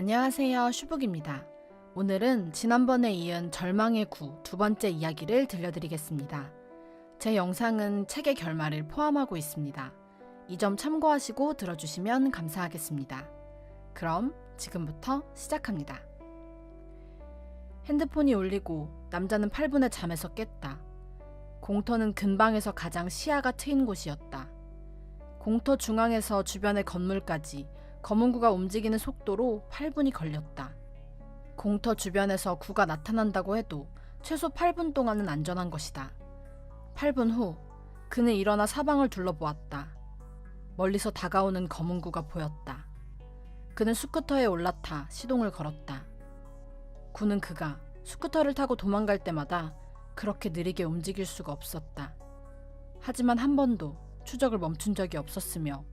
안녕하세요, 슈북입니다. 오늘은 지난번에 이은 절망의 구 두 번째 이야기를 들려드리겠습니다. 제 영상은 책의 결말을 포함하고 있습니다. 이 점 참고하시고 들어주시면 감사하겠습니다. 그럼 지금부터 시작합니다. 핸드폰이 울리고 남자는 8분의 잠에서 깼다. 공터는 근방에서 가장 시야가 트인 곳이었다. 공터 중앙에서 주변의 건물까지 검은 구가 움직이는 속도로 8분이 걸렸다. 공터 주변에서 구가 나타난다고 해도 최소 8분 동안은 안전한 것이다. 8분 후 그는 일어나 사방을 둘러보았다. 멀리서 다가오는 검은 구가 보였다. 그는 스쿠터에 올라타 시동을 걸었다. 구는 그가 스쿠터를 타고 도망갈 때마다 그렇게 느리게 움직일 수가 없었다. 하지만 한 번도 추적을 멈춘 적이 없었으며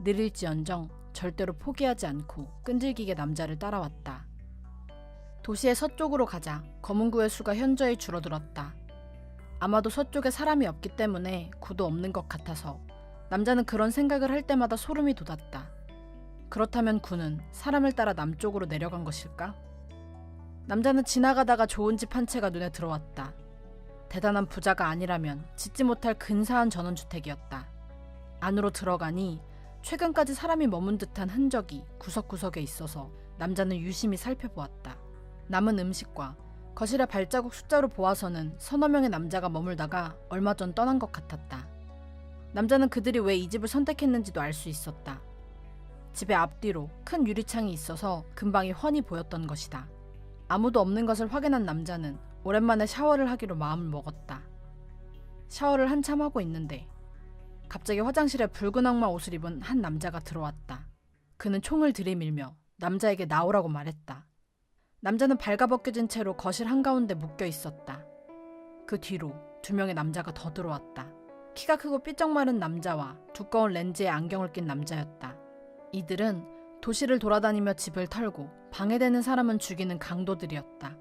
느릴지언정 절대로 포기하지 않고 끈질기게 남자를 따라왔다. 도시의 서쪽으로 가자 검은 구의 수가 현저히 줄어들었다. 아마도 서쪽에 사람이 없기 때문에 구도 없는 것 같아서 남자는 그런 생각을 할 때마다 소름이 돋았다. 그렇다면 구는 사람을 따라 남쪽으로 내려간 것일까? 남자는 지나가다가 좋은 집 한 채가 눈에 들어왔다. 대단한 부자가 아니라면 짓지 못할 근사한 전원주택이었다. 안으로 들어가니 최근까지 사람이 머문 듯한 흔적이 구석구석에 있어서 남자는 유심히 살펴보았다. 남은 음식과 거실의 발자국 숫자로 보아서는 서너 명의 남자가 머물다가 얼마 전 떠난 것 같았다. 남자는 그들이 왜 이 집을 선택했는지도 알 수 있었다. 집의 앞뒤로 큰 유리창이 있어서 근방이 훤히 보였던 것이다. 아무도 없는 것을 확인한 남자는 오랜만에 샤워를 하기로 마음을 먹었다. 샤워를 한참 하고 있는데 갑자기 화장실에 붉은 악마 옷을 입은 한 남자가 들어왔다. 그는 총을 들이밀며 남자에게 나오라고 말했다. 남자는 발가벗겨진 채로 거실 한가운데 묶여 있었다. 그 뒤로 두 명의 남자가 더 들어왔다. 키가 크고 삐쩍 마른 남자와 두꺼운 렌즈에 안경을 낀 남자였다. 이들은 도시를 돌아다니며 집을 털고 방해되는 사람은 죽이는 강도들이었다.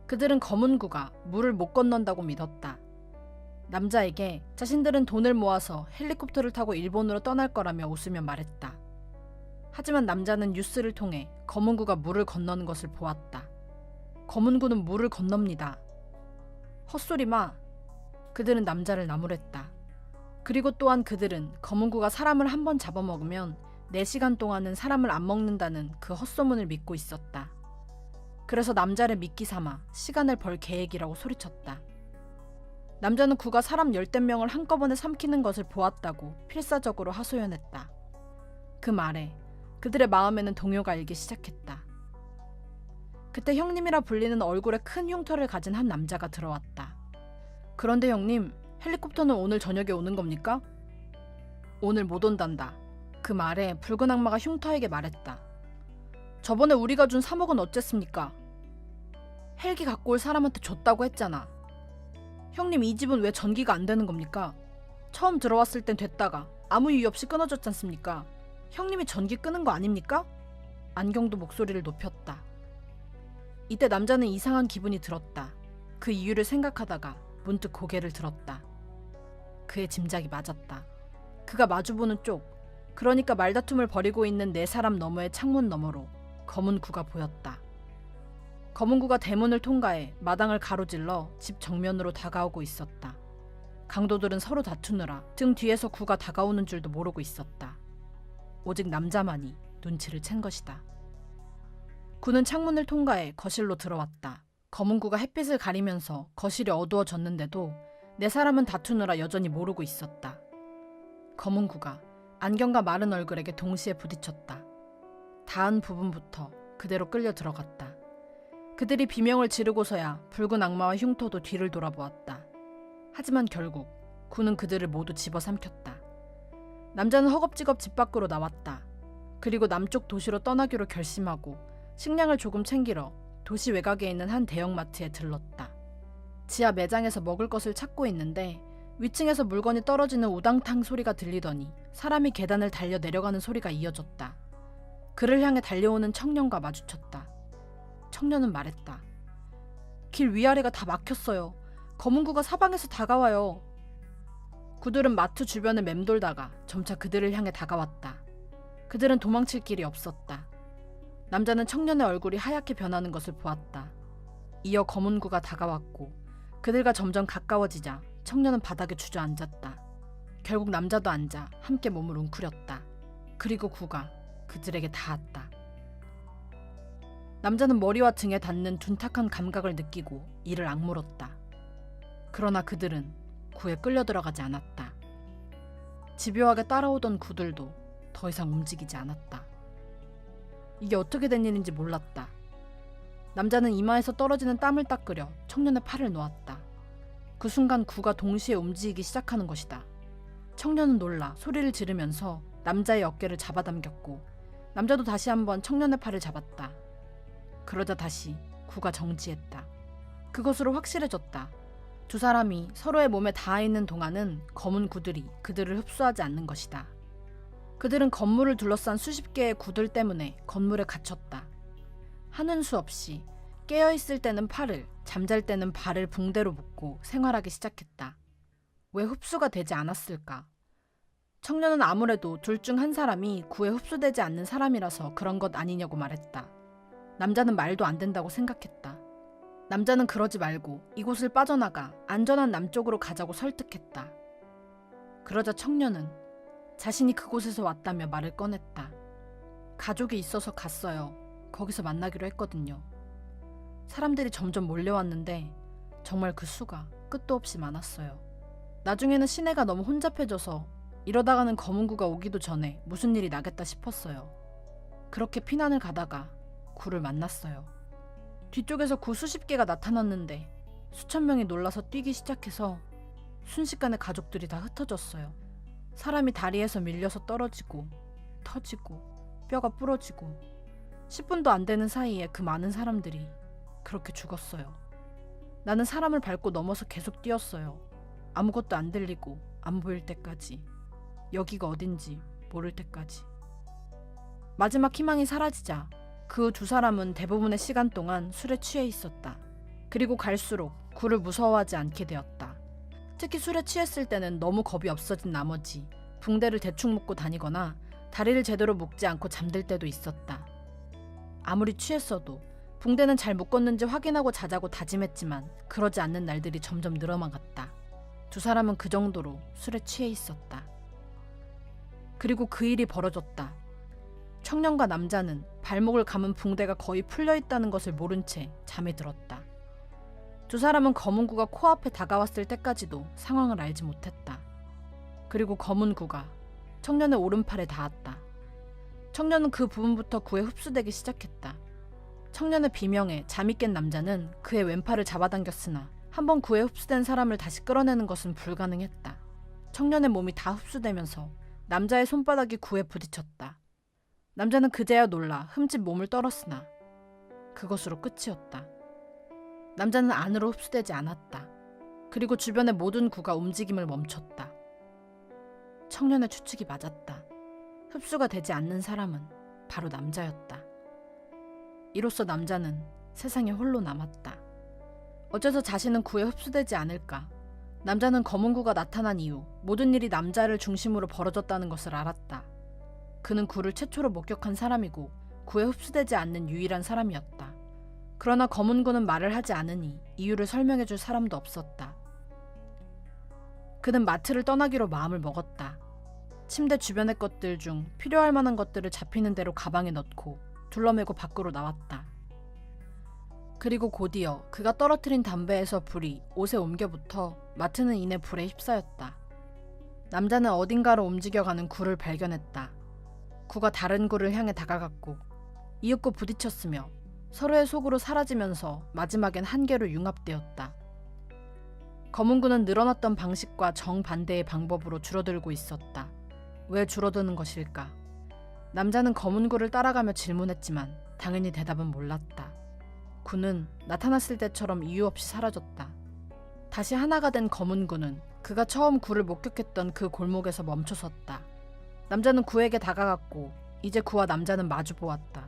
그들은 검은 구가 물을 못 건넌다고 믿었다. 남자에게 자신들은 돈을 모아서 헬리콥터를 타고 일본으로 떠날 거라며 웃으며 말했다. 하지만 남자는 뉴스를 통해 검은 구가 물을 건너는 것을 보았다. 검은 구는 물을 건넙니다. 헛소리 마. 그들은 남자를 나무랬다. 그리고 또한 그들은 검은 구가 사람을 한 번 잡아먹으면 4시간 동안은 사람을 안 먹는다는 그 헛소문을 믿고 있었다. 그래서 남자를 미끼 삼아 시간을 벌 계획이라고 소리쳤다. 남자는 구가 사람 10명을 한꺼번에 삼키는 것을 보았다고 필사적으로 하소연했다. 그 말에 그들의 마음에는 동요가 일기 시작했다. 그때 형님이라 불리는 얼굴에 큰 흉터를 가진 한 남자가 들어왔다. 그런데 형님, 헬리콥터는 오늘 저녁에 오는 겁니까? 오늘 못 온단다. 그 말에 붉은 악마가 흉터에게 말했다. 저번에 우리가 준 3억은 어쨌습니까? 헬기 갖고 올 사람한테 줬다고 했잖아. 형님, 이 집은 왜 전기가 안 되는 겁니까? 처음 들어왔을 땐 됐다가 아무 이유 없이 끊어졌지 않습니까? 형님이 전기 끄는 거 아닙니까? 안경도 목소리를 높였다. 이때 남자는 이상한 기분이 들었다. 그 이유를 생각하다가 문득 고개를 들었다. 그의 짐작이 맞았다. 그가 마주보는 쪽, 그러니까 말다툼을 벌이고 있는 4사람 너머의 창문 너머로 검은 구가 보였다. 검은 구가 대문을 통과해 마당을 가로질러 집 정면으로 다가오고 있었다. 강도들은 서로 다투느라 등 뒤에서 구가 다가오는 줄도 모르고 있었다. 오직 남자만이 눈치를 챈 것이다. 구는 창문을 통과해 거실로 들어왔다. 검은 구가 햇빛을 가리면서 거실이 어두워졌는데도 4사람은 다투느라 여전히 모르고 있었다. 검은 구가 안경과 마른 얼굴에게 동시에 부딪혔다. 닿은 부분부터 그대로 끌려 들어갔다. 그들이 비명을 지르고서야 붉은 악마와 흉터도 뒤를 돌아보았다. 하지만 결국 구는 그들을 모두 집어삼켰다. 남자는 허겁지겁 집 밖으로 나왔다. 그리고 남쪽 도시로 떠나기로 결심하고 식량을 조금 챙기러 도시 외곽에 있는 한 대형마트에 들렀다. 지하 매장에서 먹을 것을 찾고 있는데 위층에서 물건이 떨어지는 우당탕 소리가 들리더니 사람이 계단을 달려 내려가는 소리가 이어졌다. 그를 향해 달려오는 청년과 마주쳤다. 청년은 말했다. 길 위아래가 다 막혔어요. 검은 구가 사방에서 다가와요. 구들은 마트 주변을 맴돌다가 점차 그들을 향해 다가왔다. 그들은 도망칠 길이 없었다. 남자는 청년의 얼굴이 하얗게 변하는 것을 보았다. 이어 검은 구가 다가왔고 그들과 점점 가까워지자 청년은 바닥에 주저앉았다. 결국 남자도 앉아 함께 몸을 웅크렸다. 그리고 구가 그들에게 닿았다. 남자는 머리와 등에 닿는 둔탁한 감각을 느끼고 이를 악물었다. 그러나 그들은 구에 끌려 들어가지 않았다. 집요하게 따라오던 구들도 더 이상 움직이지 않았다. 이게 어떻게 된 일인지 몰랐다. 남자는 이마에서 떨어지는 땀을 닦으려 청년의 팔을 놓았다. 그 순간 구가 동시에 움직이기 시작하는 것이다. 청년은 놀라 소리를 지르면서 남자의 어깨를 잡아당겼고 남자도 다시 한번 청년의 팔을 잡았다. 그러자 다시 구가 정지했다. 그것으로 확실해졌다. 두 사람이 서로의 몸에 닿아 있는 동안은 검은 구들이 그들을 흡수하지 않는 것이다. 그들은 건물을 둘러싼 수십 개의 구들 때문에 건물에 갇혔다. 하는 수 없이 깨어있을 때는 팔을, 잠잘 때는 발을 붕대로 묶고 생활하기 시작했다. 왜 흡수가 되지 않았을까? 청년은 아무래도 둘 중 한 사람이 구에 흡수되지 않는 사람이라서 그런 것 아니냐고 말했다. 남자는 말도 안 된다고 생각했다. 남자는 그러지 말고 이곳을 빠져나가 안전한 남쪽으로 가자고 설득했다. 그러자 청년은 자신이 그곳에서 왔다며 말을 꺼냈다. 가족이 있어서 갔어요. 거기서 만나기로 했거든요. 사람들이 점점 몰려왔는데 정말 그 수가 끝도 없이 많았어요. 나중에는 시내가 너무 혼잡해져서 이러다가는 검은 구가 오기도 전에 무슨 일이 나겠다 싶었어요. 그렇게 피난을 가다가 구를 만났어요. 뒤쪽에서 구 수십 개가 나타났는데 수천 명이 놀라서 뛰기 시작해서 순식간에 가족들이 다 흩어졌어요. 사람이 다리에서 밀려서 떨어지고 터지고 뼈가 부러지고 10분도 안 되는 사이에 그 많은 사람들이 그렇게 죽었어요. 나는 사람을 밟고 넘어서 계속 뛰었어요. 아무것도 안 들리고 안 보일 때까지. 여기가 어딘지 모를 때까지. 마지막 희망이 사라지자 그 두 사람은 대부분의 시간 동안 술에 취해 있었다. 그리고 갈수록 구를 무서워하지 않게 되었다. 특히 술에 취했을 때는 너무 겁이 없어진 나머지 붕대를 대충 묶고 다니거나 다리를 제대로 묶지 않고 잠들 때도 있었다. 아무리 취했어도 붕대는 잘 묶었는지 확인하고 자자고 다짐했지만 그러지 않는 날들이 점점 늘어만 갔다. 두 사람은 그 정도로 술에 취해 있었다. 그리고 그 일이 벌어졌다. 청년과 남자는 발목을 감은 붕대가 거의 풀려있다는 것을 모른 채 잠에 들었다. 두 사람은 검은 구가 코앞에 다가왔을 때까지도 상황을 알지 못했다. 그리고 검은 구가 청년의 오른팔에 닿았다. 청년은 그 부분부터 구에 흡수되기 시작했다. 청년의 비명에 잠이 깬 남자는 그의 왼팔을 잡아당겼으나 한번 구에 흡수된 사람을 다시 끌어내는 것은 불가능했다. 청년의 몸이 다 흡수되면서 남자의 손바닥이 구에 부딪혔다. 남자는 그제야 놀라 흠집 몸을 떨었으나 그것으로 끝이었다. 남자는 안으로 흡수되지 않았다. 그리고 주변의 모든 구가 움직임을 멈췄다. 청년의 추측이 맞았다. 흡수가 되지 않는 사람은 바로 남자였다. 이로써 남자는 세상에 홀로 남았다. 어째서 자신은 구에 흡수되지 않을까? 남자는 검은 구가 나타난 이후 모든 일이 남자를 중심으로 벌어졌다는 것을 알았다. 그는 구를 최초로 목격한 사람이고 구에 흡수되지 않는 유일한 사람이었다. 그러나 검은 구는 말을 하지 않으니 이유를 설명해줄 사람도 없었다. 그는 마트를 떠나기로 마음을 먹었다. 침대 주변의 것들 중 필요할 만한 것들을 잡히는 대로 가방에 넣고 둘러매고 밖으로 나왔다. 그리고 곧이어 그가 떨어뜨린 담배에서 불이 옷에 옮겨붙어 마트는 이내 불에 휩싸였다. 남자는 어딘가로 움직여가는 구를 발견했다. 구가 다른 구를 향해 다가갔고 이윽고 부딪혔으며 서로의 속으로 사라지면서 마지막엔 한 개로 융합되었다. 검은 구는 늘어났던 방식과 정반대의 방법으로 줄어들고 있었다. 왜 줄어드는 것일까? 남자는 검은 구를 따라가며 질문했지만 당연히 대답은 몰랐다. 구는 나타났을 때처럼 이유 없이 사라졌다. 다시 하나가 된 검은 구는 그가 처음 구를 목격했던 그 골목에서 멈춰섰다. 남자는 구에게 다가갔고 이제 구와 남자는 마주 보았다.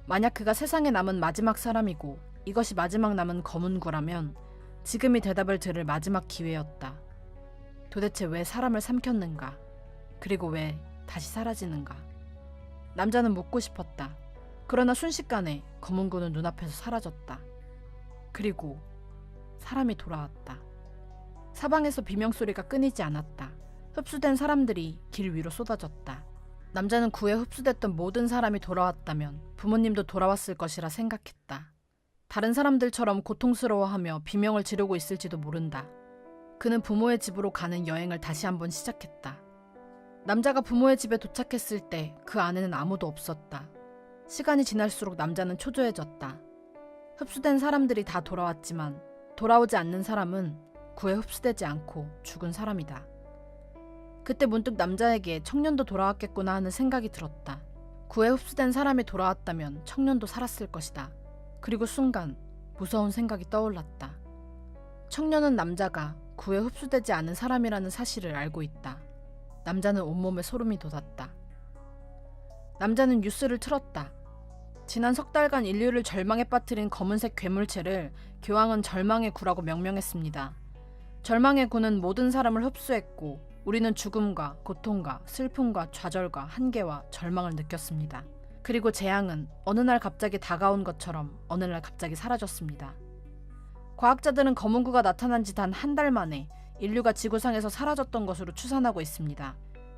만약 그가 세상에 남은 마지막 사람이고 이것이 마지막 남은 검은 구라면 지금이 대답을 들을 마지막 기회였다. 도대체 왜 사람을 삼켰는가? 그리고 왜 다시 사라지는가? 남자는 묻고 싶었다. 그러나 순식간에 검은고는 눈앞에서 사라졌다. 그리고 사람이 돌아왔다. 사방에서 비명소리가 끊이지 않았다. 흡수된 사람들이 길 위로 쏟아졌다. 남자는 구에 흡수됐던 모든 사람이 돌아왔다면 부모님도 돌아왔을 것이라 생각했다. 다른 사람들처럼 고통스러워하며 비명을 지르고 있을지도 모른다. 그는 부모의 집으로 가는 여행을 다시 한번 시작했다. 남자가 부모의 집에 도착했을 때 그 안에는 아무도 없었다. 시간이 지날수록 남자는 초조해졌다. 흡수된 사람들이 다 돌아왔지만 돌아오지 않는 사람은 구에 흡수되지 않고 죽은 사람이다. 그때 문득 남자에게 청년도 돌아왔겠구나 하는 생각이 들었다. 구에 흡수된 사람이 돌아왔다면 청년도 살았을 것이다. 그리고 순간 무서운 생각이 떠올랐다. 청년은 남자가 구에 흡수되지 않은 사람이라는 사실을 알고 있다. 남자는 온몸에 소름이 돋았다. 남자는 뉴스를 틀었다. 지난 석 달간 인류를 절망에 빠뜨린 검은색 괴물체를 교황은 절망의 구라고 명명했습니다. 절망의 구는 모든 사람을 흡수했고 우리는 죽음과 고통과 슬픔과 좌절과 한계와 절망을 느꼈습니다. 그리고 재앙은 어느 날 갑자기 다가온 것처럼 어느 날 갑자기 사라졌습니다. 과학자들은 검은구가 나타난 지 단 한 달 만에 인류가 지구상에서 사라졌던 것으로 추산하고 있습니다.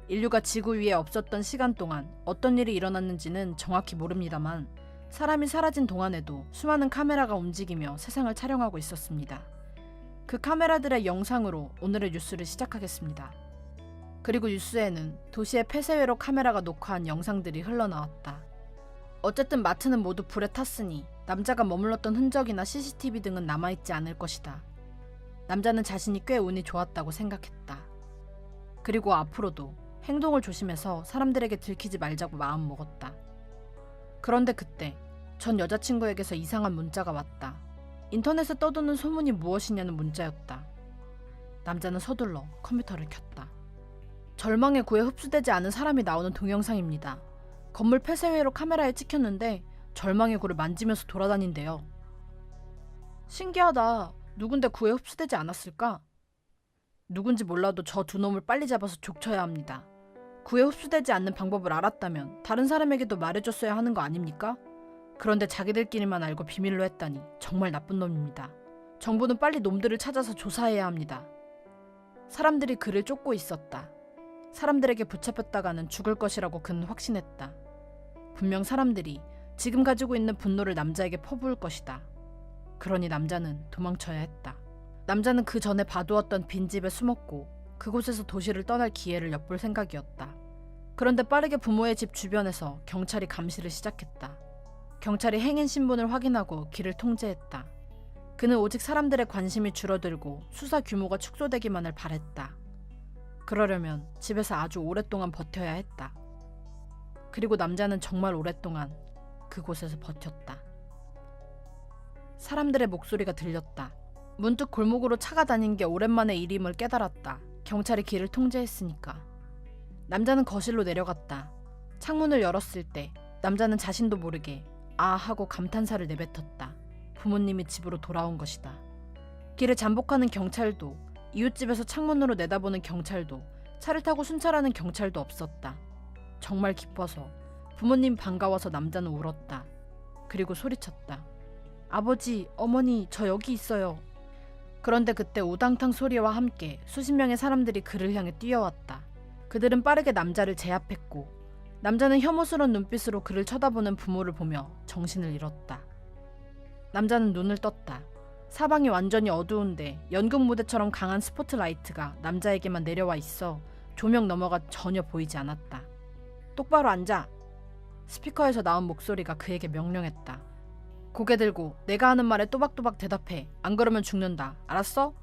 인류가 지구 위에 없었던 시간 동안 어떤 일이 일어났는지는 정확히 모릅니다만 사람이 사라진 동안에도 수많은 카메라가 움직이며 세상을 촬영하고 있었습니다. 그 카메라들의 영상으로 오늘의 뉴스를 시작하겠습니다. 그리고 뉴스에는 도시의 폐쇄회로 카메라가 녹화한 영상들이 흘러나왔다. 어쨌든 마트는 모두 불에 탔으니 남자가 머물렀던 흔적이나 CCTV 등은 남아있지 않을 것이다. 남자는 자신이 꽤 운이 좋았다고 생각했다. 그리고 앞으로도 행동을 조심해서 사람들에게 들키지 말자고 마음먹었다. 그런데 그때 전 여자친구에게서 이상한 문자가 왔다. 인터넷에 떠도는 소문이 무엇이냐는 문자였다. 남자는 서둘러 컴퓨터를 켰다. 절망의 구에 흡수되지 않은 사람이 나오는 동영상입니다. 건물 폐쇄회로 카메라에 찍혔는데 절망의 구를 만지면서 돌아다닌대요. 신기하다. 누군데 구에 흡수되지 않았을까? 누군지 몰라도 저 두 놈을 빨리 잡아서 족쳐야 합니다. 구에 흡수되지 않는 방법을 알았다면 다른 사람에게도 말해줬어야 하는 거 아닙니까? 그런데 자기들끼리만 알고 비밀로 했다니 정말 나쁜 놈입니다. 정부는 빨리 놈들을 찾아서 조사해야 합니다. 사람들이 그를 쫓고 있었다. 사람들에게 붙잡혔다가는 죽을 것이라고 그는 확신했다. 분명 사람들이 지금 가지고 있는 분노를 남자에게 퍼부을 것이다. 그러니 남자는 도망쳐야 했다. 남자는 그 전에 봐두었던 빈집에 숨었고 그곳에서 도시를 떠날 기회를 엿볼 생각이었다. 그런데 빠르게 부모의 집 주변에서 경찰이 감시를 시작했다. 경찰이 행인 신분을 확인하고 길을 통제했다. 그는 오직 사람들의 관심이 줄어들고 수사 규모가 축소되기만을 바랬다. 그러려면 집에서 아주 오랫동안 버텨야 했다. 그리고 남자는 정말 오랫동안 그곳에서 버텼다. 사람들의 목소리가 들렸다. 문득 골목으로 차가 다닌 게 오랜만의 일임을 깨달았다. 경찰이 길을 통제했으니까. 남자는 거실로 내려갔다. 창문을 열었을 때 남자는 자신도 모르게 아 하고 감탄사를 내뱉었다. 부모님이 집으로 돌아온 것이다. 길을 잠복하는 경찰도, 이웃집에서 창문으로 내다보는 경찰도, 차를 타고 순찰하는 경찰도 없었다. 정말 기뻐서, 부모님 반가워서 남자는 울었다. 그리고 소리쳤다. 아버지, 어머니, 저 여기 있어요. 그런데 그때 우당탕 소리와 함께 수십 명의 사람들이 그를 향해 뛰어왔다. 그들은 빠르게 남자를 제압했고 남자는 혐오스러운 눈빛으로 그를 쳐다보는 부모를 보며 정신을 잃었다. 남자는 눈을 떴다. 사방이 완전히 어두운데 연극 무대처럼 강한 스포트라이트가 남자에게만 내려와 있어 조명 너머가 전혀 보이지 않았다. 똑바로 앉아! 스피커에서 나온 목소리가 그에게 명령했다. 고개 들고 내가 하는 말에 또박또박 대답해. 안 그러면 죽는다. 알았어?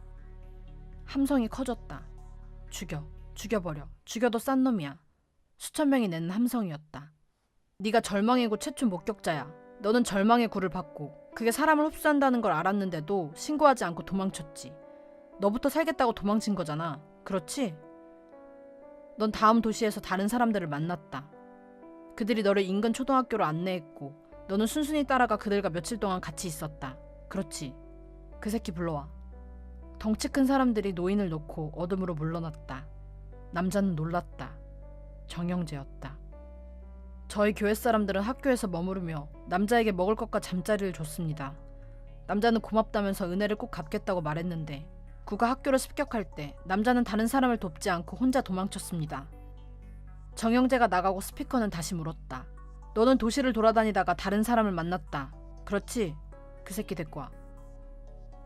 함성이 커졌다. 죽여버려. 죽여도 싼 놈이야. 수천 명이 내는 함성이었다. 네가 절망의 구 최초 목격자야. 너는 절망의 구를 받고 그게 사람을 흡수한다는 걸 알았는데도 신고하지 않고 도망쳤지. 너부터 살겠다고 도망친 거잖아. 그렇지? 넌 다음 도시에서 다른 사람들을 만났다. 그들이 너를 인근 초등학교로 안내했고 너는 순순히 따라가 그들과 며칠 동안 같이 있었다. 그렇지. 그 새끼 불러와. 덩치 큰 사람들이 노인을 놓고 어둠으로 물러났다. 남자는 놀랐다. 정영재였다. 저희 교회 사람들은 학교에서 머무르며 남자에게 먹을 것과 잠자리를 줬습니다. 남자는 고맙다면서 은혜를 꼭 갚겠다고 말했는데 구가 학교를 습격할 때 남자는 다른 사람을 돕지 않고 혼자 도망쳤습니다. 정영재가 나가고 스피커는 다시 물었다. 너는 도시를 돌아다니다가 다른 사람을 만났다. 그렇지? 그 새끼 데리고 와.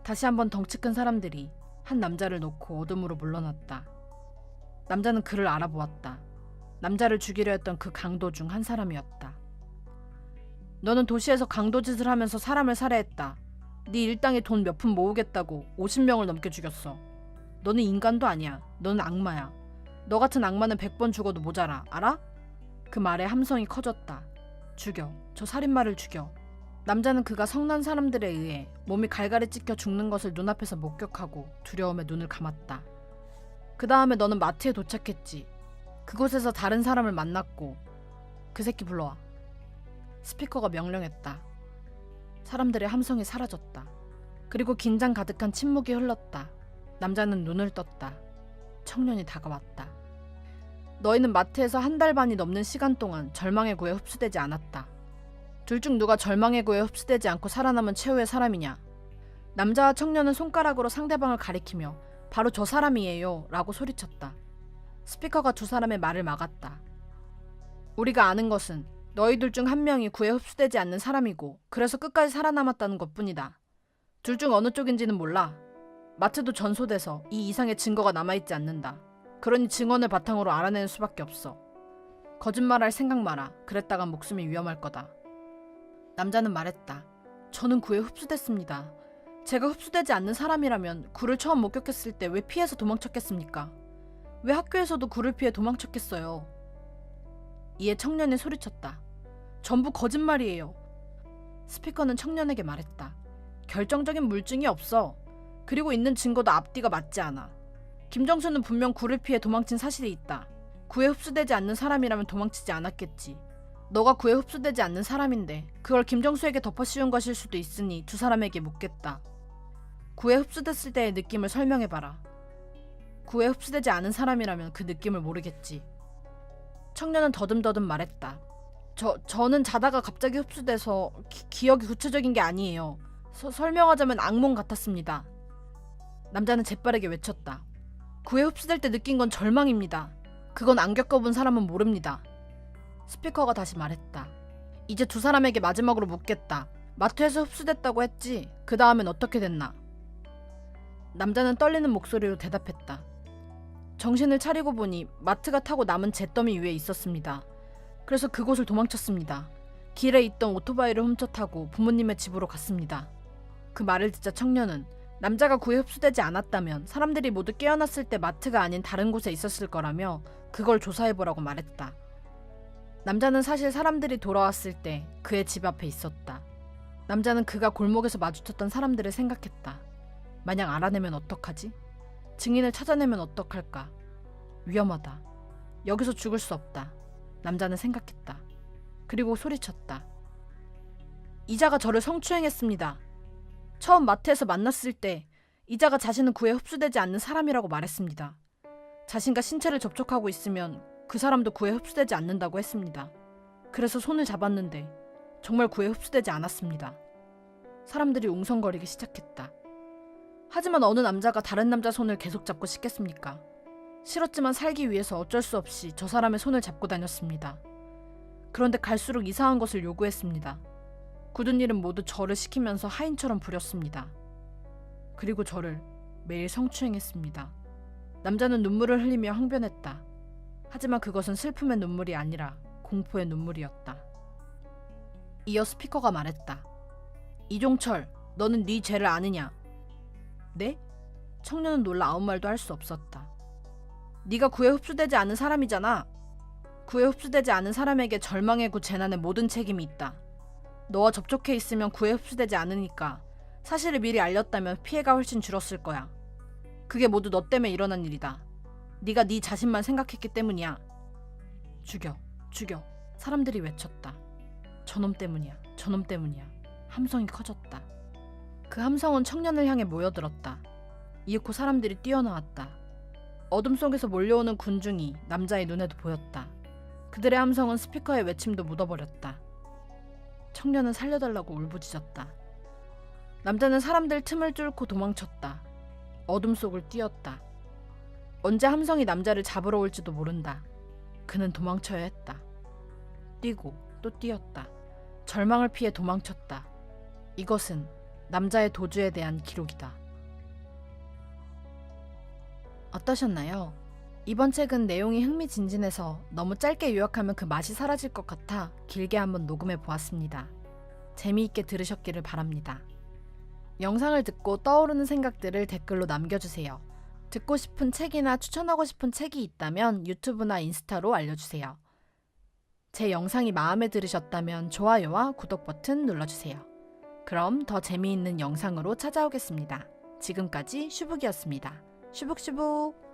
다시 한번 덩치 큰 사람들이 한 남자를 놓고 어둠으로 물러났다. 남자는 그를 알아보았다. 남자를 죽이려 했던 그 강도 중 한 사람이었다. 너는 도시에서 강도짓을 하면서 사람을 살해했다. 네 일당에 돈 몇 푼 모으겠다고 50명을 넘게 죽였어. 너는 인간도 아니야. 너는 악마야. 너 같은 악마는 100번 죽어도 모자라. 알아? 그 말에 함성이 커졌다. 죽여. 저 살인마를 죽여. 남자는 그가 성난 사람들에 의해 몸이 갈갈이 찢겨 죽는 것을 눈앞에서 목격하고 두려움에 눈을 감았다. 그 다음에 너는 마트에 도착했지. 그곳에서 다른 사람을 만났고 그 새끼 불러와. 스피커가 명령했다. 사람들의 함성이 사라졌다. 그리고 긴장 가득한 침묵이 흘렀다. 남자는 눈을 떴다. 청년이 다가왔다. 너희는 마트에서 한 달 반이 넘는 시간 동안 절망의 구에 흡수되지 않았다. 둘 중 누가 절망의 구에 흡수되지 않고 살아남은 최후의 사람이냐? 남자와 청년은 손가락으로 상대방을 가리키며 바로 저 사람이에요 라고 소리쳤다. 스피커가 두 사람의 말을 막았다. 우리가 아는 것은 너희들 중 한 명이 구에 흡수되지 않는 사람이고 그래서 끝까지 살아남았다는 것뿐이다. 둘 중 어느 쪽인지는 몰라. 마트도 전소돼서 이 이상의 증거가 남아있지 않는다. 그러니 증언을 바탕으로 알아내는 수밖에 없어. 거짓말할 생각 마라. 그랬다간 목숨이 위험할 거다. 남자는 말했다. 저는 구에 흡수됐습니다. 제가 흡수되지 않는 사람이라면 구를 처음 목격했을 때 왜 피해서 도망쳤겠습니까? 왜 학교에서도 구를 피해 도망쳤겠어요? 이에 청년이 소리쳤다. 전부 거짓말이에요. 스피커는 청년에게 말했다. 결정적인 물증이 없어. 그리고 있는 증거도 앞뒤가 맞지 않아. 김정수는 분명 구를 피해 도망친 사실이 있다. 구에 흡수되지 않는 사람이라면 도망치지 않았겠지. 너가 구에 흡수되지 않는 사람인데 그걸 김정수에게 덮어씌운 것일 수도 있으니 두 사람에게 묻겠다. 구에 흡수됐을 때의 느낌을 설명해봐라. 구에 흡수되지 않은 사람이라면 그 느낌을 모르겠지. 청년은 더듬더듬 말했다. 저는 자다가 갑자기 흡수돼서 기억이 구체적인 게 아니에요. 설명하자면 악몽 같았습니다. 남자는 재빠르게 외쳤다. 구에 흡수될 때 느낀 건 절망입니다. 그건 안 겪어본 사람은 모릅니다. 스피커가 다시 말했다. 이제 두 사람에게 마지막으로 묻겠다. 마트에서 흡수됐다고 했지. 그 다음엔 어떻게 됐나? 남자는 떨리는 목소리로 대답했다. 정신을 차리고 보니 마트가 타고 남은 잿더미 위에 있었습니다. 그래서 그곳을 도망쳤습니다. 길에 있던 오토바이를 훔쳐 타고 부모님의 집으로 갔습니다. 그 말을 듣자 청년은 남자가 구에 흡수되지 않았다면 사람들이 모두 깨어났을 때 마트가 아닌 다른 곳에 있었을 거라며 그걸 조사해보라고 말했다. 남자는 사실 사람들이 돌아왔을 때 그의 집 앞에 있었다. 남자는 그가 골목에서 마주쳤던 사람들을 생각했다. 만약 알아내면 어떡하지? 증인을 찾아내면 어떡할까? 위험하다. 여기서 죽을 수 없다. 남자는 생각했다. 그리고 소리쳤다. 이자가 저를 성추행했습니다. 처음 마트에서 만났을 때 이자가 자신은 구에 흡수되지 않는 사람이라고 말했습니다. 자신과 신체를 접촉하고 있으면 그 사람도 구에 흡수되지 않는다고 했습니다. 그래서 손을 잡았는데 정말 구에 흡수되지 않았습니다. 사람들이 웅성거리기 시작했다. 하지만 어느 남자가 다른 남자 손을 계속 잡고 싶겠습니까? 싫었지만 살기 위해서 어쩔 수 없이 저 사람의 손을 잡고 다녔습니다. 그런데 갈수록 이상한 것을 요구했습니다. 굳은 일은 모두 저를 시키면서 하인처럼 부렸습니다. 그리고 저를 매일 성추행했습니다. 남자는 눈물을 흘리며 항변했다. 하지만 그것은 슬픔의 눈물이 아니라 공포의 눈물이었다. 이어 스피커가 말했다. 이종철, 너는 네 죄를 아느냐? 네? 청년은 놀라 아무 말도 할 수 없었다. 네가 구에 흡수되지 않은 사람이잖아. 구에 흡수되지 않은 사람에게 절망의 구 재난의 모든 책임이 있다. 너와 접촉해 있으면 구에 흡수되지 않으니까 사실을 미리 알렸다면 피해가 훨씬 줄었을 거야. 그게 모두 너 때문에 일어난 일이다. 네가 네 자신만 생각했기 때문이야. 죽여, 죽여. 사람들이 외쳤다. 저놈 때문이야, 저놈 때문이야. 함성이 커졌다. 그 함성은 청년을 향해 모여들었다. 이윽고 사람들이 뛰어나왔다. 어둠 속에서 몰려오는 군중이 남자의 눈에도 보였다. 그들의 함성은 스피커의 외침도 묻어버렸다. 청년은 살려달라고 울부짖었다. 남자는 사람들 틈을 뚫고 도망쳤다. 어둠 속을 뛰었다. 언제 함성이 남자를 잡으러 올지도 모른다. 그는 도망쳐야 했다. 뛰고 또 뛰었다. 절망을 피해 도망쳤다. 이것은 남자의 도주에 대한 기록이다. 어떠셨나요? 이번 책은 내용이 흥미진진해서 너무 짧게 요약하면 그 맛이 사라질 것 같아 길게 한번 녹음해 보았습니다. 재미있게 들으셨기를 바랍니다. 영상을 듣고 떠오르는 생각들을 댓글로 남겨주세요. 듣고 싶은 책이나 추천하고 싶은 책이 있다면 유튜브나 인스타로 알려주세요. 제 영상이 마음에 들으셨다면 좋아요와 구독 버튼 눌러주세요. 그럼 더 재미있는 영상으로 찾아오겠습니다. 지금까지 슈북이었습니다. 슈북슈북.